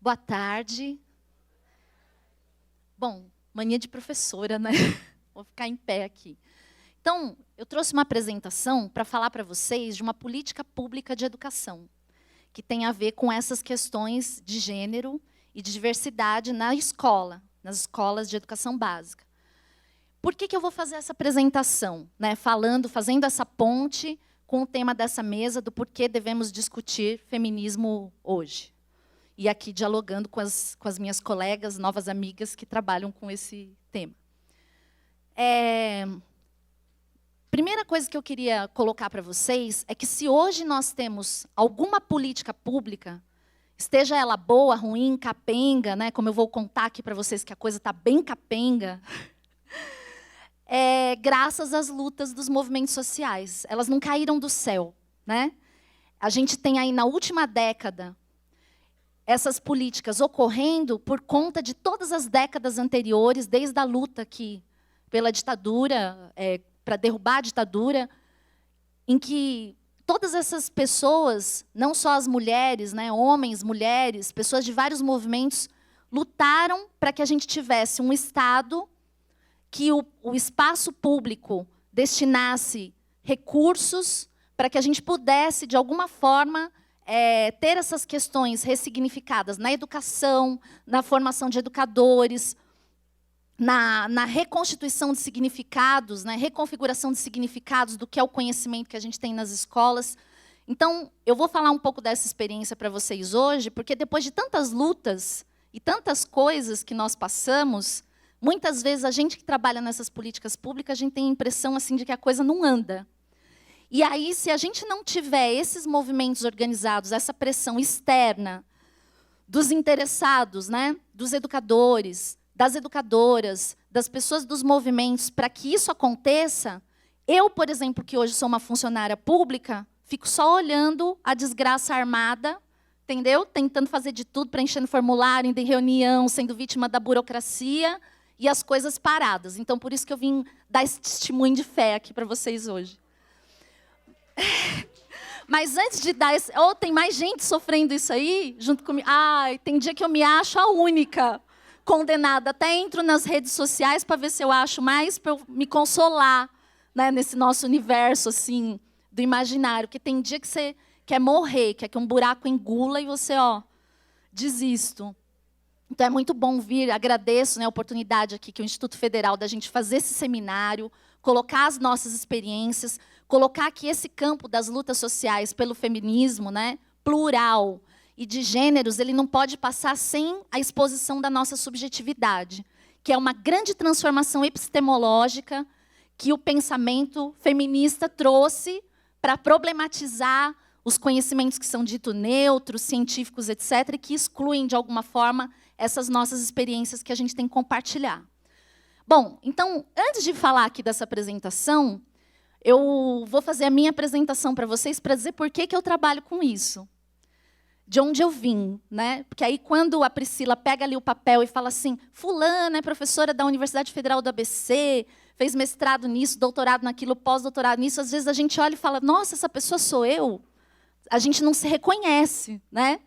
Boa tarde. Bom, mania de professora, né? Vou ficar em pé aqui. Então, eu trouxe uma apresentação para falar para vocês de uma política pública de educação, que tem a ver com essas questões de gênero e de diversidade na escola, nas escolas de educação básica. Por que eu vou fazer essa apresentação? Né? Fazendo essa ponte com o tema dessa mesa do porquê devemos discutir feminismo hoje. E aqui dialogando com as minhas colegas, novas amigas que trabalham com esse tema. Primeira coisa que eu queria colocar para vocês é que se hoje nós temos alguma política pública, esteja ela boa, ruim, capenga, né, como eu vou contar aqui para vocês que a coisa está bem capenga, graças às lutas dos movimentos sociais. Elas não caíram do céu. Né? A gente tem aí na última década essas políticas ocorrendo por conta de todas as décadas anteriores, desde a luta aqui pela ditadura, para derrubar a ditadura, em que todas essas pessoas, não só as mulheres, né, homens, mulheres, pessoas de vários movimentos, lutaram para que a gente tivesse um Estado que o espaço público destinasse recursos para que a gente pudesse, de alguma forma, ter essas questões ressignificadas na educação, na formação de educadores, na reconstituição de significados, na reconfiguração de significados do que é o conhecimento que a gente tem nas escolas. Então, eu vou falar um pouco dessa experiência para vocês hoje, porque depois de tantas lutas e tantas coisas que nós passamos, muitas vezes a gente que trabalha nessas políticas públicas, a gente tem a impressão assim, de que a coisa não anda. E aí, se a gente não tiver esses movimentos organizados, essa pressão externa dos interessados, né, dos educadores, das educadoras, das pessoas dos movimentos, para que isso aconteça, eu, por exemplo, que hoje sou uma funcionária pública, fico só olhando a desgraça armada, entendeu? Tentando fazer de tudo, preenchendo formulário, indo em reunião, sendo vítima da burocracia e as coisas paradas. Então, por isso que eu vim dar esse testemunho de fé aqui para vocês hoje. Mas antes de dar esse... tem mais gente sofrendo isso aí, junto comigo. Tem dia que eu me acho a única condenada. Até entro nas redes sociais para ver se eu acho mais, para eu me consolar, né, nesse nosso universo assim, do imaginário. Porque tem dia que você quer morrer, quer que um buraco engula e você, desisto. Então é muito bom vir, agradeço, né, a oportunidade aqui que o Instituto Federal da gente fazer esse seminário, colocar as nossas experiências, colocar aqui esse campo das lutas sociais pelo feminismo, né, plural e de gêneros, ele não pode passar sem a exposição da nossa subjetividade, que é uma grande transformação epistemológica que o pensamento feminista trouxe para problematizar os conhecimentos que são ditos neutros, científicos, etc., e que excluem, de alguma forma, essas nossas experiências que a gente tem que compartilhar. Bom, então, antes de falar aqui dessa apresentação, eu vou fazer a minha apresentação para vocês para dizer por que eu trabalho com isso. De onde eu vim, né? Porque aí, quando a Priscila pega ali o papel e fala assim, fulana é professora da Universidade Federal do ABC, fez mestrado nisso, doutorado naquilo, pós-doutorado nisso, às vezes a gente olha e fala, nossa, essa pessoa sou eu? A gente não se reconhece, né?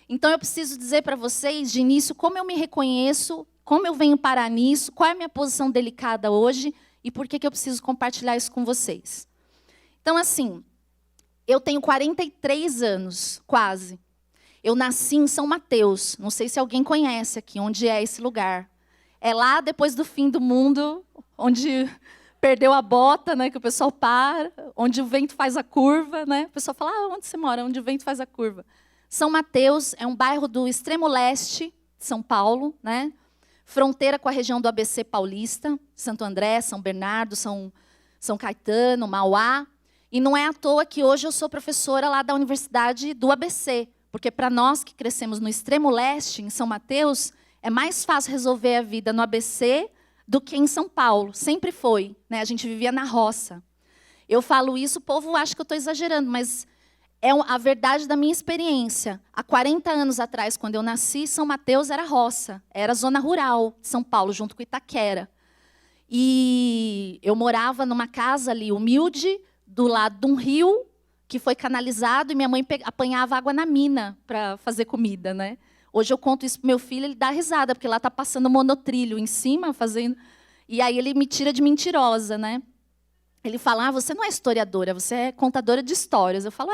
Então, eu preciso dizer para vocês, de início, como eu me reconheço, como eu venho parar nisso, qual é a minha posição delicada hoje e por que eu preciso compartilhar isso com vocês. Então, assim, eu tenho 43 anos, quase. Eu nasci em São Mateus, não sei se alguém conhece aqui, onde é esse lugar. É lá depois do fim do mundo, onde perdeu a bota, né, que o pessoal para, onde o vento faz a curva. Né? O pessoal fala, onde você mora? Onde o vento faz a curva. São Mateus é um bairro do extremo leste de São Paulo, né? Fronteira com a região do ABC paulista, Santo André, São Bernardo, São Caetano, Mauá. E não é à toa que hoje eu sou professora lá da Universidade do ABC, porque para nós que crescemos no extremo leste, em São Mateus, é mais fácil resolver a vida no ABC do que em São Paulo. Sempre foi. Né? A gente vivia na roça. Eu falo isso, o povo acha que eu estou exagerando, mas é a verdade da minha experiência. Há 40 anos atrás, quando eu nasci, São Mateus era roça, era zona rural de São Paulo, junto com Itaquera. E eu morava numa casa ali humilde, do lado de um rio, que foi canalizado, e minha mãe apanhava água na mina para fazer comida. Né? Hoje eu conto isso pro meu filho, ele dá risada, porque lá está passando monotrilho em cima, fazendo... E aí ele me tira de mentirosa, né? Ele fala, você não é historiadora, você é contadora de histórias. Eu falo,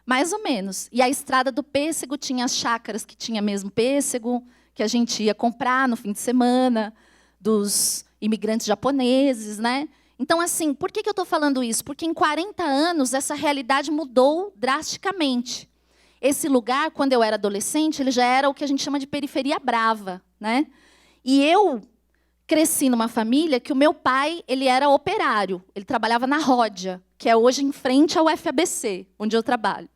mais ou menos. E a Estrada do Pêssego tinha as chácaras que tinha mesmo pêssego, que a gente ia comprar no fim de semana, dos imigrantes japoneses, né? Então, assim, por que eu estou falando isso? Porque em 40 anos essa realidade mudou drasticamente. Esse lugar, quando eu era adolescente, ele já era o que a gente chama de periferia brava, né? E eu cresci numa família que o meu pai, ele era operário, ele trabalhava na Ródia, que é hoje em frente ao FABC, onde eu trabalho.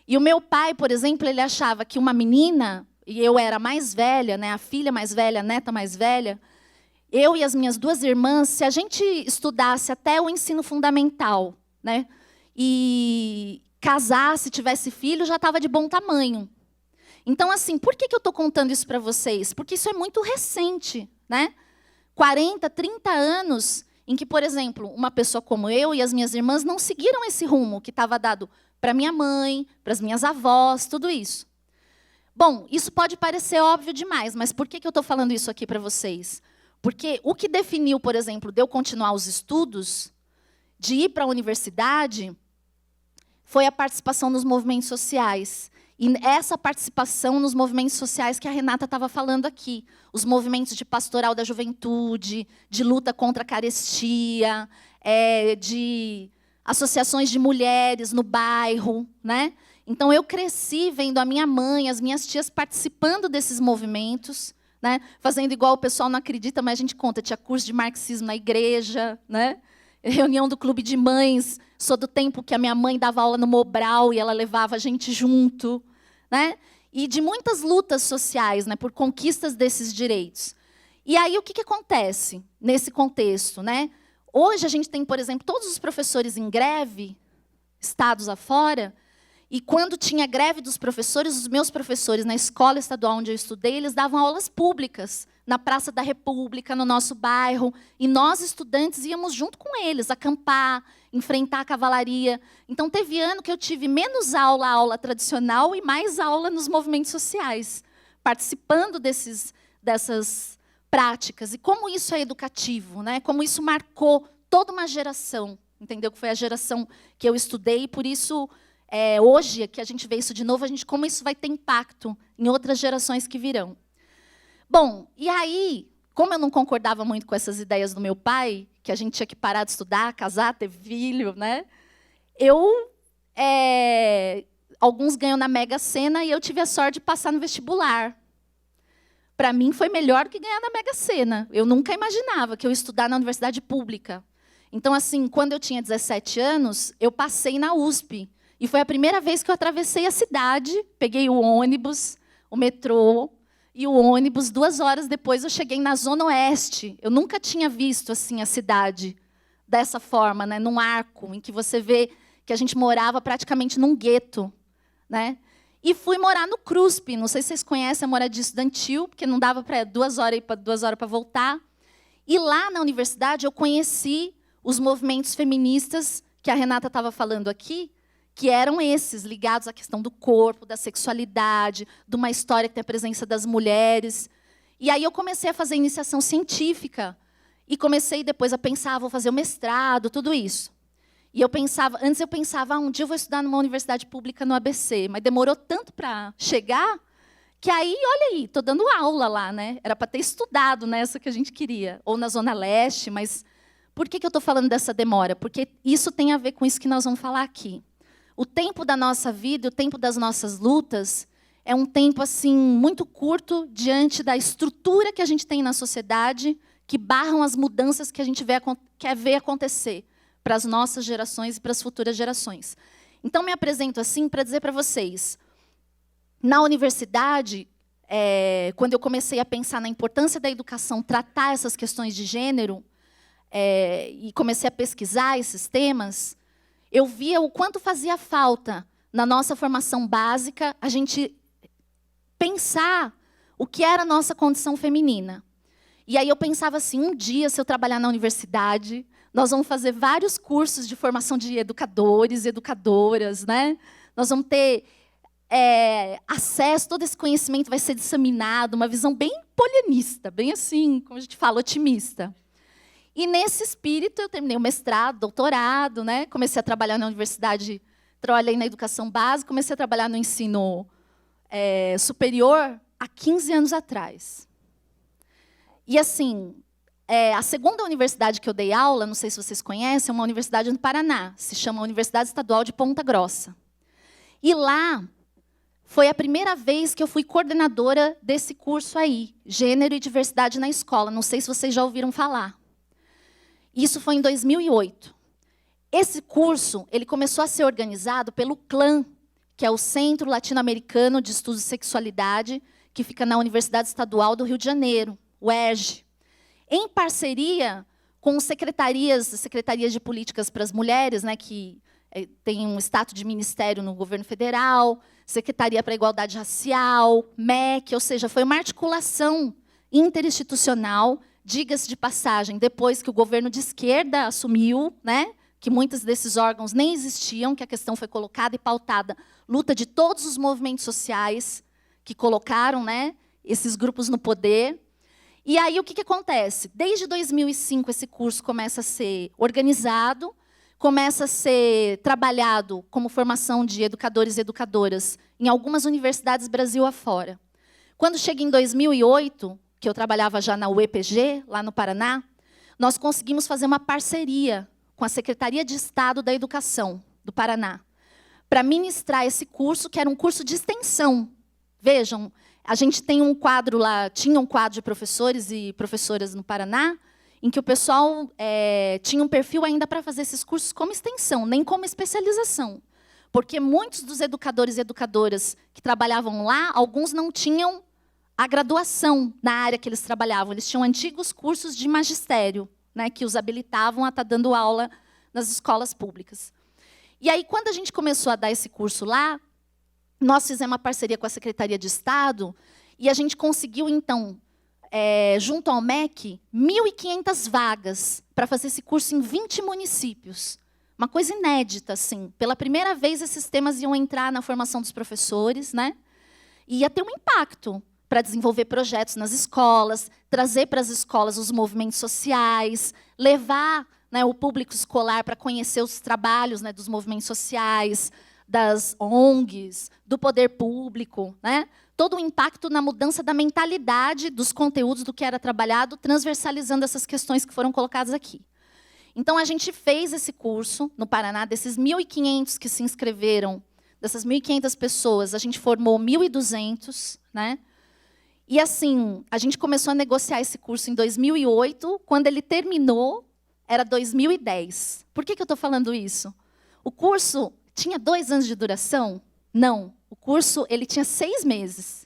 E o meu pai, por exemplo, ele achava que uma menina, e eu era mais velha, né, a filha mais velha, a neta mais velha, eu e as minhas 2 irmãs, se a gente estudasse até o ensino fundamental, né, e casasse, tivesse filho, já estava de bom tamanho. Então, assim, por que eu estou contando isso para vocês? Porque isso é muito recente, né? 40, 30 anos em que, por exemplo, uma pessoa como eu e as minhas irmãs não seguiram esse rumo que estava dado para minha mãe, para as minhas avós, tudo isso. Bom, isso pode parecer óbvio demais, mas por que eu estou falando isso aqui para vocês? Porque o que definiu, por exemplo, de eu continuar os estudos, de ir para a universidade, foi a participação nos movimentos sociais. E essa participação nos movimentos sociais que a Renata estava falando aqui, os movimentos de pastoral da juventude, de luta contra a carestia, de associações de mulheres no bairro, né? Então, eu cresci vendo a minha mãe, as minhas tias participando desses movimentos, né? Fazendo igual o pessoal não acredita, mas a gente conta, tinha curso de marxismo na igreja, né? Reunião do clube de mães, sou do tempo que a minha mãe dava aula no Mobral e ela levava a gente junto, né? E de muitas lutas sociais, né, por conquistas desses direitos. E aí, o que acontece nesse contexto, né? Hoje, a gente tem, por exemplo, todos os professores em greve, estados afora, e quando tinha greve dos professores, os meus professores na escola estadual onde eu estudei, eles davam aulas públicas, na Praça da República, no nosso bairro, e nós, estudantes, íamos junto com eles, acampar, enfrentar a cavalaria. Então, teve ano que eu tive menos aula tradicional, e mais aula nos movimentos sociais, participando dessas práticas. E como isso é educativo, né? Como isso marcou toda uma geração, entendeu? Que foi a geração que eu estudei, e por isso, hoje, que a gente vê isso de novo, como isso vai ter impacto em outras gerações que virão. Bom, e aí, como eu não concordava muito com essas ideias do meu pai, que a gente tinha que parar de estudar, casar, ter filho, né? Alguns ganham na Mega Sena e eu tive a sorte de passar no vestibular. Para mim, foi melhor que ganhar na Mega Sena. Eu nunca imaginava que eu ia estudar na universidade pública. Então, assim, quando eu tinha 17 anos, eu passei na USP. E foi a primeira vez que eu atravessei a cidade, peguei o ônibus, o metrô, e o ônibus, 2 horas depois, eu cheguei na Zona Oeste. Eu nunca tinha visto assim a cidade dessa forma, né, num arco, em que você vê que a gente morava praticamente num gueto, né? E fui morar no CRUSP. Não sei se vocês conhecem a moradia estudantil, porque não dava para 2 horas para voltar. E lá na universidade eu conheci os movimentos feministas que a Renata estava falando aqui, que eram esses, ligados à questão do corpo, da sexualidade, de uma história que tem a presença das mulheres. E aí eu comecei a fazer iniciação científica. E comecei depois a pensar, vou fazer o mestrado, tudo isso. E antes eu pensava, um dia eu vou estudar numa universidade pública no ABC, mas demorou tanto para chegar, que aí, olha aí, estou dando aula lá, né? Era para ter estudado nessa que a gente queria, ou na Zona Leste, mas por que eu estou falando dessa demora? Porque isso tem a ver com isso que nós vamos falar aqui. O tempo da nossa vida, o tempo das nossas lutas, é um tempo assim muito curto diante da estrutura que a gente tem na sociedade, que barram as mudanças que a gente quer ver acontecer para as nossas gerações e para as futuras gerações. Então, me apresento assim para dizer para vocês, na universidade, quando eu comecei a pensar na importância da educação, tratar essas questões de gênero, e comecei a pesquisar esses temas, eu via o quanto fazia falta, na nossa formação básica, a gente pensar o que era a nossa condição feminina. E aí eu pensava assim, um dia, se eu trabalhar na universidade, nós vamos fazer vários cursos de formação de educadores e educadoras, né? Nós vamos ter acesso, todo esse conhecimento vai ser disseminado, uma visão bem polianista, bem assim, como a gente fala, otimista. E nesse espírito eu terminei o mestrado, doutorado, né? Comecei a trabalhar na universidade, trabalhei na educação básica, comecei a trabalhar no ensino superior há 15 anos atrás. E assim, a segunda universidade que eu dei aula, não sei se vocês conhecem, é uma universidade no Paraná, se chama Universidade Estadual de Ponta Grossa. E lá foi a primeira vez que eu fui coordenadora desse curso aí, Gênero e Diversidade na Escola. Não sei se vocês já ouviram falar. Isso foi em 2008. Esse curso ele começou a ser organizado pelo CLAN, que é o Centro Latino-Americano de Estudos de Sexualidade, que fica na Universidade Estadual do Rio de Janeiro, o UERJ, em parceria com secretarias de políticas para as mulheres, né, que tem um status de ministério no governo federal, Secretaria para a Igualdade Racial, MEC, ou seja, foi uma articulação interinstitucional, diga-se de passagem, depois que o governo de esquerda assumiu, né, que muitos desses órgãos nem existiam, que a questão foi colocada e pautada, luta de todos os movimentos sociais que colocaram, né, esses grupos no poder. E aí o que acontece? Desde 2005 esse curso começa a ser organizado, começa a ser trabalhado como formação de educadores e educadoras em algumas universidades Brasil afora. Quando chega em 2008, que eu trabalhava já na UEPG, lá no Paraná, nós conseguimos fazer uma parceria com a Secretaria de Estado da Educação do Paraná, para ministrar esse curso, que era um curso de extensão. Vejam, a gente tem um quadro lá, tinha um quadro de professores e professoras no Paraná, em que o pessoal tinha um perfil ainda para fazer esses cursos como extensão, nem como especialização. Porque muitos dos educadores e educadoras que trabalhavam lá, alguns não tinham a graduação na área que eles trabalhavam. Eles tinham antigos cursos de magistério, né, que os habilitavam a estar dando aula nas escolas públicas. E aí, quando a gente começou a dar esse curso lá, nós fizemos uma parceria com a Secretaria de Estado e a gente conseguiu, então, junto ao MEC, 1.500 vagas para fazer esse curso em 20 municípios. Uma coisa inédita, assim. Pela primeira vez, esses temas iam entrar na formação dos professores, né? E ia ter um impacto para desenvolver projetos nas escolas, trazer para as escolas os movimentos sociais, levar, né, o público escolar para conhecer os trabalhos, né, dos movimentos sociais, das ONGs, do poder público, né? Todo o impacto na mudança da mentalidade dos conteúdos do que era trabalhado, transversalizando essas questões que foram colocadas aqui. Então, a gente fez esse curso no Paraná, desses 1.500 que se inscreveram, dessas 1.500 pessoas, a gente formou 1.200, né? E, assim, a gente começou a negociar esse curso em 2008, quando ele terminou, era 2010. Por que eu estou falando isso? O curso tinha 2 anos de duração? Não. O curso ele tinha 6 meses.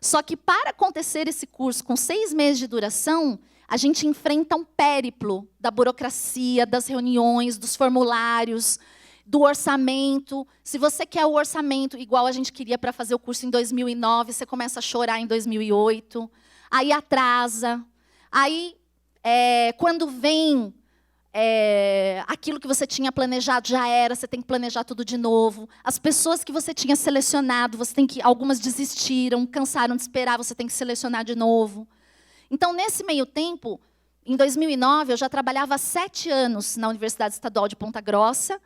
Só que, para acontecer esse curso com 6 meses de duração, a gente enfrenta um périplo da burocracia, das reuniões, dos formulários, do orçamento. Se você quer o orçamento igual a gente queria para fazer o curso em 2009, você começa a chorar em 2008. Aí atrasa. Aí, quando vem aquilo que você tinha planejado já era, você tem que planejar tudo de novo. As pessoas que você tinha selecionado, algumas desistiram, cansaram de esperar, você tem que selecionar de novo. Então, nesse meio tempo, em 2009, eu já trabalhava há 7 anos na Universidade Estadual de Ponta Grossa.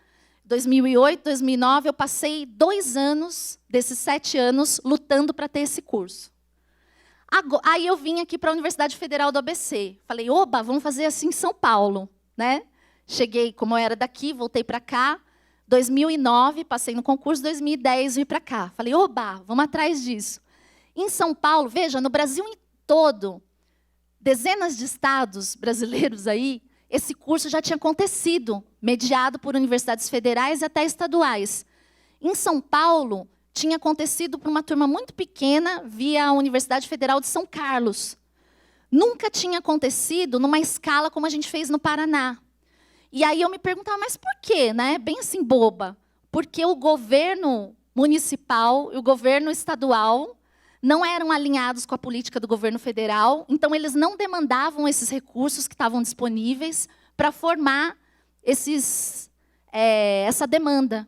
2008, 2009, eu passei 2 anos, desses 7 anos, lutando para ter esse curso. Aí eu vim aqui para a Universidade Federal do ABC. Falei, oba, vamos fazer assim em São Paulo. Né? Cheguei, como eu era daqui, voltei para cá. 2009, passei no concurso, 2010, vim para cá. Falei, oba, vamos atrás disso. Em São Paulo, veja, no Brasil todo, dezenas de estados brasileiros aí, esse curso já tinha acontecido, mediado por universidades federais e até estaduais. Em São Paulo, tinha acontecido por uma turma muito pequena, via a Universidade Federal de São Carlos. Nunca tinha acontecido numa escala como a gente fez no Paraná. E aí eu me perguntava, mas por quê? Né? Bem assim, boba. Porque o governo municipal e o governo estadual não eram alinhados com a política do governo federal, então eles não demandavam esses recursos que estavam disponíveis para formar essa demanda.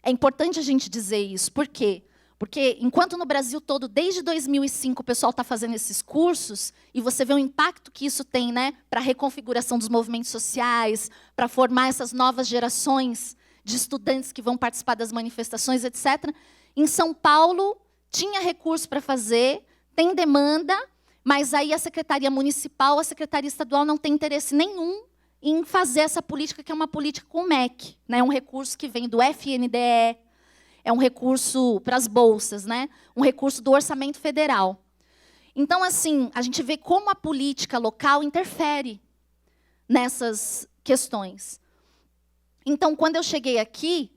É importante a gente dizer isso. Por quê? Porque, enquanto no Brasil todo, desde 2005, o pessoal está fazendo esses cursos, e você vê o impacto que isso tem, né, para a reconfiguração dos movimentos sociais, para formar essas novas gerações de estudantes que vão participar das manifestações, etc. Em São Paulo, tinha recurso para fazer, tem demanda, mas aí a Secretaria Municipal, a Secretaria Estadual não tem interesse nenhum em fazer essa política, que é uma política com o MEC, né, um recurso que vem do FNDE, é um recurso para as bolsas, né? Um recurso do orçamento federal. Então, assim, a gente vê como a política local interfere nessas questões. Então, quando eu cheguei aqui,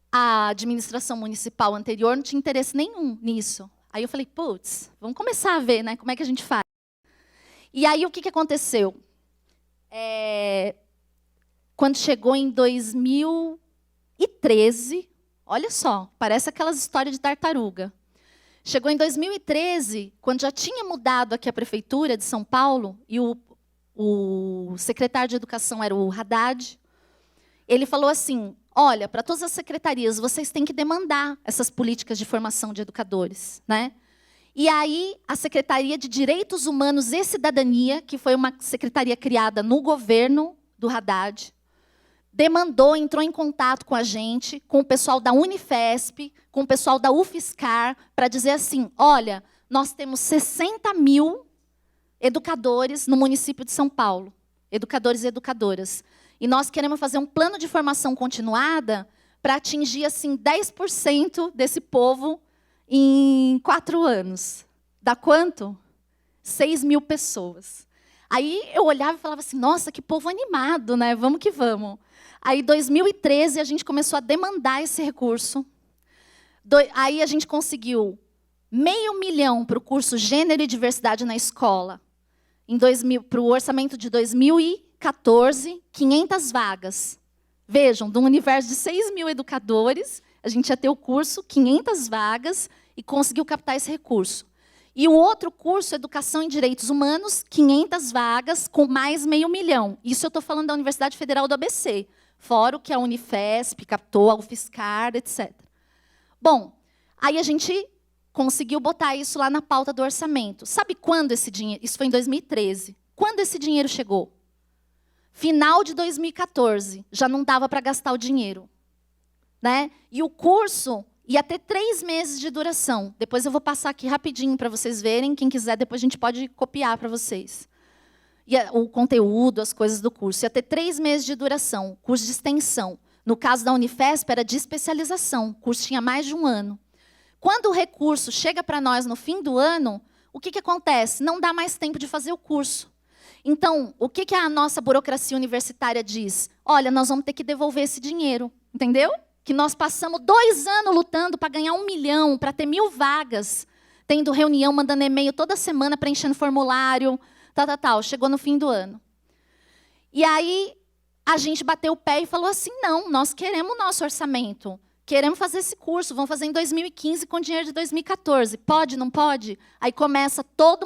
a administração municipal anterior não tinha interesse nenhum nisso. Aí eu falei, putz, vamos começar a ver, né, como é que a gente faz. E aí, o que aconteceu? Quando chegou em 2013... Olha só, parece aquelas histórias de tartaruga. Chegou em 2013, quando já tinha mudado aqui a prefeitura de São Paulo, e o secretário de Educação era o Haddad, ele falou assim, olha, para todas as secretarias, vocês têm que demandar essas políticas de formação de educadores, né? E aí, a Secretaria de Direitos Humanos e Cidadania, que foi uma secretaria criada no governo do Haddad, demandou, entrou em contato com a gente, com o pessoal da Unifesp, com o pessoal da UFSCar, para dizer assim, olha, nós temos 60 mil educadores no município de São Paulo, educadores e educadoras. E nós queremos fazer um plano de formação continuada para atingir assim, 10% desse povo em 4 anos. Dá quanto? 6 mil pessoas. Aí eu olhava e falava assim, nossa, que povo animado, né? Vamos que vamos. Aí, em 2013, a gente começou a demandar esse recurso. Aí a gente conseguiu R$500 mil para o curso Gênero e Diversidade na Escola. Para o orçamento de 2014, 500 vagas. Vejam, de um universo de 6 mil educadores, a gente ia ter o curso, 500 vagas, e conseguiu captar esse recurso. E o outro curso, Educação em Direitos Humanos, 500 vagas, com mais R$500 mil. Isso eu estou falando da Universidade Federal do ABC. Fora o que a Unifesp captou, a UFSCar, etc. Bom, aí a gente conseguiu botar isso lá na pauta do orçamento. Sabe quando esse dinheiro... Isso foi em 2013. Quando esse dinheiro chegou? Final de 2014. Já não dava para gastar o dinheiro, né? E o curso ia ter 3 meses de duração. Depois eu vou passar aqui rapidinho para vocês verem. Quem quiser, depois a gente pode copiar para vocês. O conteúdo, as coisas do curso. Ia ter 3 meses de duração, curso de extensão. No caso da Unifesp, era de especialização. O curso tinha mais de 1 ano. Quando o recurso chega para nós no fim do ano, o que acontece? Não dá mais tempo de fazer o curso. Então, o que a nossa burocracia universitária diz? Olha, nós vamos ter que devolver esse dinheiro. Entendeu? Que nós passamos 2 anos lutando para ganhar 1 milhão, para ter 1.000 vagas, tendo reunião, mandando e-mail toda semana, preenchendo formulário, tal. Chegou no fim do ano. E aí, a gente bateu o pé e falou assim, não, nós queremos o nosso orçamento, queremos fazer esse curso, vamos fazer em 2015 com dinheiro de 2014. Pode, não pode? Aí começa toda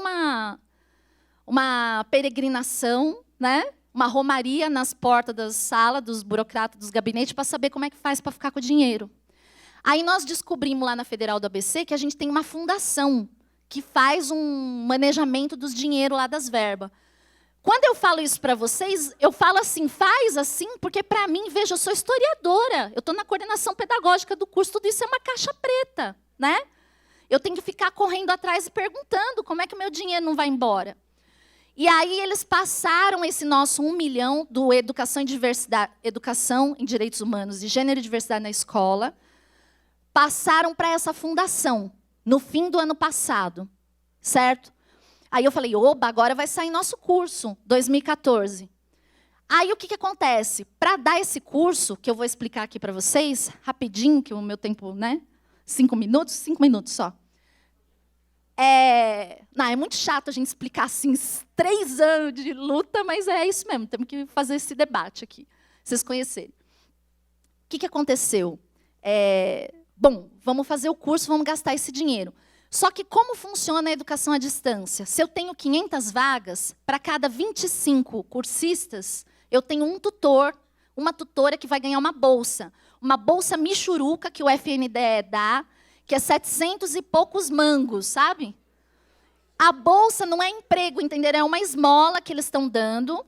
uma peregrinação, né? Uma romaria nas portas das salas, dos burocratas, dos gabinetes, para saber como é que faz para ficar com o dinheiro. Aí nós descobrimos lá na Federal do ABC que a gente tem uma fundação que faz um manejamento dos dinheiros lá das verbas. Quando eu falo isso para vocês, eu falo assim, faz assim, porque para mim, veja, eu sou historiadora, eu estou na coordenação pedagógica do curso, tudo isso é uma caixa preta, né? Eu tenho que ficar correndo atrás e perguntando como é que o meu dinheiro não vai embora. E aí eles passaram esse nosso 1 milhão do Educação em Direitos Humanos e Gênero e Diversidade na Escola, passaram para essa fundação, no fim do ano passado, certo? Aí eu falei, oba, agora vai sair nosso curso, 2014. Aí o que acontece? Para dar esse curso, que eu vou explicar aqui para vocês, rapidinho, que o meu tempo, né? 5 minutos? 5 minutos só. Não, é muito chato a gente explicar assim, 3 anos de luta, mas é isso mesmo, temos que fazer esse debate aqui, vocês conhecerem. O que aconteceu? Bom, vamos fazer o curso, vamos gastar esse dinheiro. Só que como funciona a educação à distância? Se eu tenho 500 vagas, para cada 25 cursistas, eu tenho um tutor, uma tutora que vai ganhar uma bolsa. uma bolsa michuruca que o FNDE dá, que é 700 e poucos mangos, sabe? A bolsa não é emprego, entenderam? É uma esmola que eles estão dando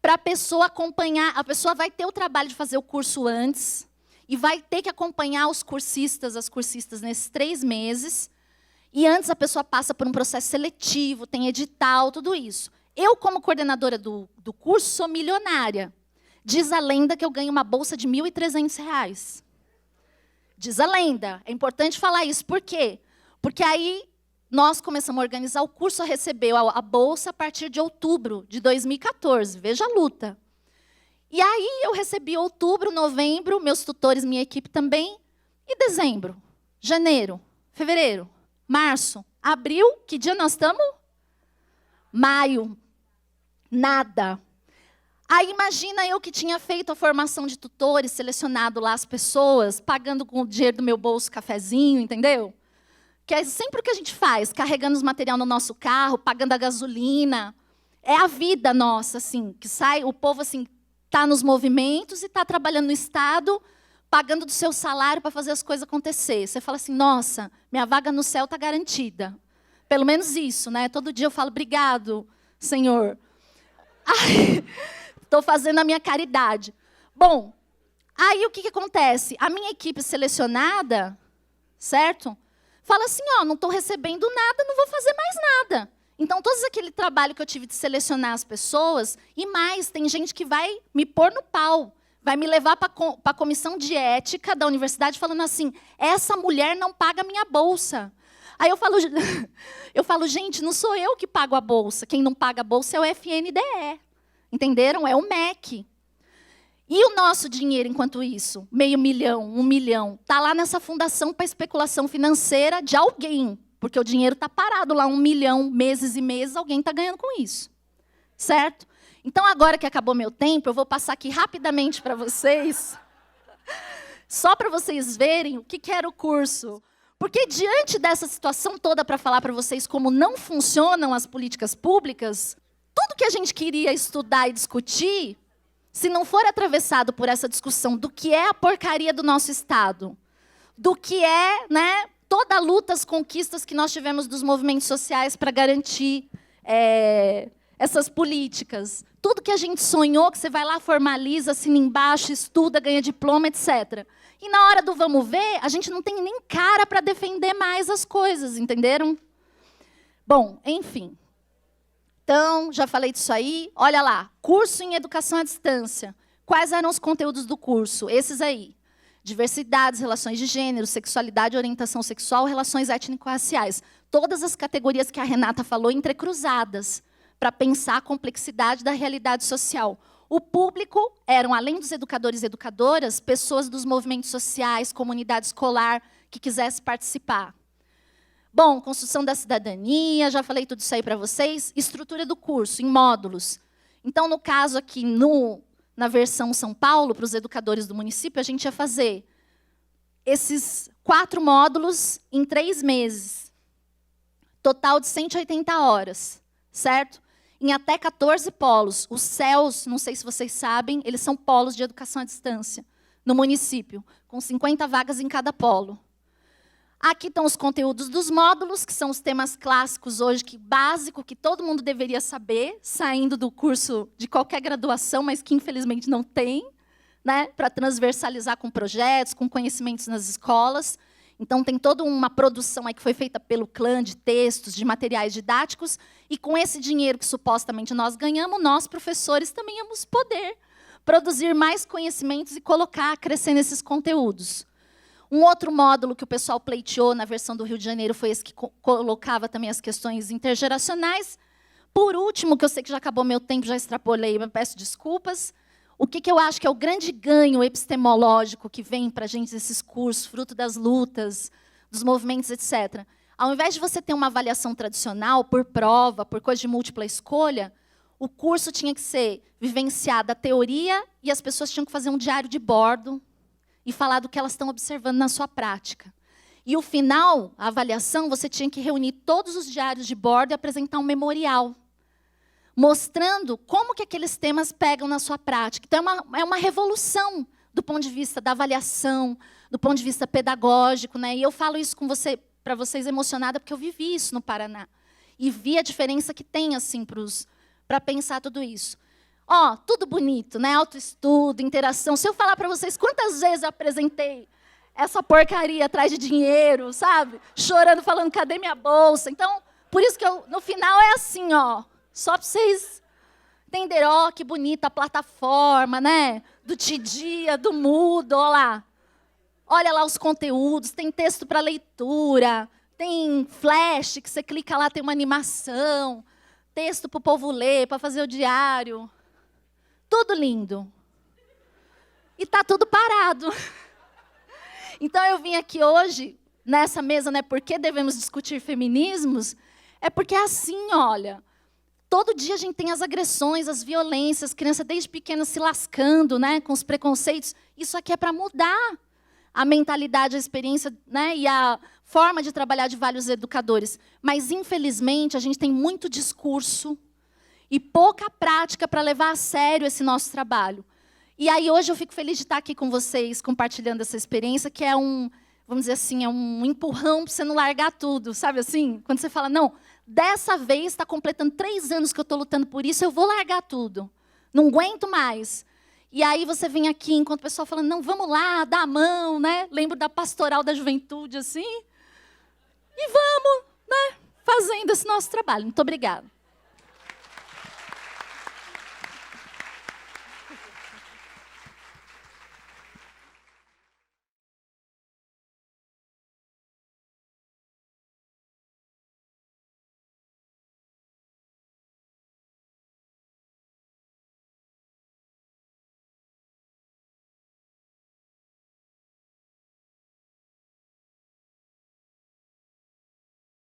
para a pessoa acompanhar. A pessoa vai ter o trabalho de fazer o curso antes e vai ter que acompanhar os cursistas, as cursistas nesses 3 meses. E antes a pessoa passa por um processo seletivo, tem edital, tudo isso. Eu, como coordenadora do curso, sou milionária. Diz a lenda que eu ganho uma bolsa de R$ 1.300. Diz a lenda. É importante falar isso. Por quê? Porque aí nós começamos a organizar o curso, recebeu a bolsa a partir de outubro de 2014. Veja a luta. E aí eu recebi outubro, novembro, meus tutores, minha equipe também. E dezembro, janeiro, fevereiro, março, abril, que dia nós estamos? Maio. Nada. Aí imagina eu que tinha feito a formação de tutores, selecionado lá as pessoas, pagando com o dinheiro do meu bolso cafezinho, entendeu? Que é sempre o que a gente faz, carregando os material no nosso carro, pagando a gasolina. É a vida nossa, assim, que sai, o povo assim está nos movimentos e está trabalhando no Estado, pagando do seu salário para fazer as coisas acontecer. Você fala assim, nossa, minha vaga no céu está garantida. Pelo menos isso, né? Todo dia eu falo, obrigado, Senhor. Estou fazendo a minha caridade. Bom, aí o que acontece? A minha equipe selecionada, certo? Fala assim, ó, não estou recebendo nada, não vou fazer mais nada. Então, todo aquele trabalho que eu tive de selecionar as pessoas, e mais, tem gente que vai me pôr no pau, vai me levar para a comissão de ética da universidade falando assim, essa mulher não paga minha bolsa. Aí eu falo, gente, não sou eu que pago a bolsa, quem não paga a bolsa é o FNDE. Entenderam? É o MEC. E o nosso dinheiro, enquanto isso, R$500 mil, R$1 milhão, está lá nessa fundação para especulação financeira de alguém. Porque o dinheiro está parado lá, 1 milhão, meses e meses, alguém está ganhando com isso. Certo? Então, agora que acabou meu tempo, eu vou passar aqui rapidamente para vocês, só para vocês verem o que era o curso. Porque, diante dessa situação toda, para falar para vocês como não funcionam as políticas públicas, tudo que a gente queria estudar e discutir, se não for atravessado por essa discussão do que é a porcaria do nosso Estado, do que é, né, toda a luta, as conquistas que nós tivemos dos movimentos sociais para garantir essas políticas, tudo que a gente sonhou, que você vai lá, formaliza, assina embaixo, estuda, ganha diploma, etc. E na hora do vamos ver, a gente não tem nem cara para defender mais as coisas, entenderam? Bom, enfim. Então, já falei disso aí. Olha lá, curso em educação à distância. Quais eram os conteúdos do curso? Esses aí. Diversidades, relações de gênero, sexualidade, orientação sexual, relações étnico-raciais. Todas as categorias que a Renata falou entrecruzadas, para pensar a complexidade da realidade social. O público eram, além dos educadores e educadoras, pessoas dos movimentos sociais, comunidade escolar, que quisesse participar. Bom, construção da cidadania, já falei tudo isso aí para vocês. Estrutura do curso, em módulos. Então, no caso aqui, na versão São Paulo, para os educadores do município, a gente ia fazer esses 4 módulos em 3 meses. Total de 180 horas, certo? Em até 14 polos. Os CELs, não sei se vocês sabem, eles são polos de educação à distância, no município, com 50 vagas em cada polo. Aqui estão os conteúdos dos módulos, que são os temas clássicos hoje, básico, que todo mundo deveria saber, saindo do curso de qualquer graduação, mas que infelizmente não tem, né, para transversalizar com projetos, com conhecimentos nas escolas. Então, tem toda uma produção aí que foi feita pelo clã de textos, de materiais didáticos, e com esse dinheiro que supostamente nós ganhamos, nós, professores, também vamos poder produzir mais conhecimentos e colocar, crescer nesses conteúdos. Um outro módulo que o pessoal pleiteou na versão do Rio de Janeiro foi esse que colocava também as questões intergeracionais. Por último, que eu sei que já acabou meu tempo, já extrapolei, mas peço desculpas, o que eu acho que é o grande ganho epistemológico que vem para a gente desses cursos, fruto das lutas, dos movimentos, etc. Ao invés de você ter uma avaliação tradicional, por prova, por coisa de múltipla escolha, o curso tinha que ser vivenciada a teoria e as pessoas tinham que fazer um diário de bordo e falar do que elas estão observando na sua prática. E o final, a avaliação, você tinha que reunir todos os diários de bordo e apresentar um memorial, mostrando como que aqueles temas pegam na sua prática. Então, é uma revolução do ponto de vista da avaliação, do ponto de vista pedagógico, né? E eu falo isso com você, para vocês emocionada, porque eu vivi isso no Paraná. E vi a diferença que tem, assim, para pensar tudo isso. Ó, tudo bonito, né? Autoestudo, interação. Se eu falar para vocês quantas vezes eu apresentei essa porcaria atrás de dinheiro, sabe? Chorando, falando, cadê minha bolsa? Então, por isso que no final é assim, ó. Só para vocês entenderem, ó, que bonita a plataforma, né? Do Tidia, do Moodle, ó lá. Olha lá os conteúdos, tem texto para leitura, tem flash, que você clica lá, tem uma animação, texto para o povo ler, para fazer o diário. Tudo lindo. E está tudo parado. Então, eu vim aqui hoje, nessa mesa, né? Por que devemos discutir feminismos? É porque é assim, olha. Todo dia a gente tem as agressões, as violências, criança desde pequena se lascando, né? Com os preconceitos. Isso aqui é para mudar a mentalidade, a experiência, né? E a forma de trabalhar de vários educadores. Mas, infelizmente, a gente tem muito discurso e pouca prática para levar a sério esse nosso trabalho. E aí hoje eu fico feliz de estar aqui com vocês, compartilhando essa experiência, que é vamos dizer assim, é um empurrão para você não largar tudo, sabe assim? Quando você fala, não, dessa vez está completando 3 anos que eu estou lutando por isso, eu vou largar tudo. Não aguento mais. E aí você vem aqui, enquanto o pessoal falando, não, vamos lá, dá a mão, né? Lembro da pastoral da juventude, assim. E vamos, né? Fazendo esse nosso trabalho. Muito obrigada.